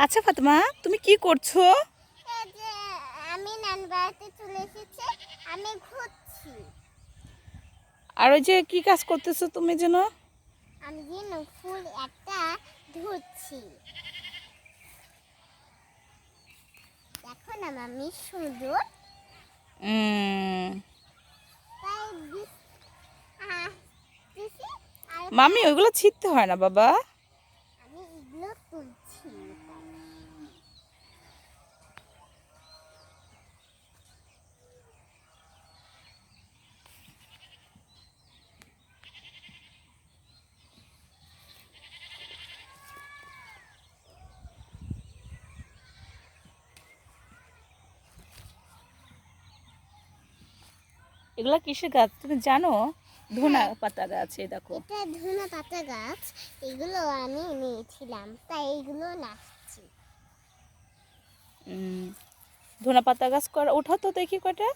আচ্ছা ফাতেমা, তুমি কি করছো? এই যে আমি নান বাড়িতে চলে এসেছি, আমি ঘুরছি। আর ওই যে কি কাজ করতেছো তুমি যেন? আমি যেন ফুল একটা ধুচ্ছি। দেখো না মামি সুন্দর। উম, তাই আহ, দিছি, আর মামি ওইগুলো ছিঁড়তে হয় না বাবা। আমি এগুলো তুলছি। তাই। এগুলা কিসের গাছ তুমি জানো? ধনা হ্যাঁ, পাতা গাছ, এই দেখো। এটা ধনে পাতা গাছ। এগুলো আমি নিয়েছিলাম, তাই এগুলো নাচছি। ধনা পাতা গাছ করা ওঠাও তো দেখি কটা।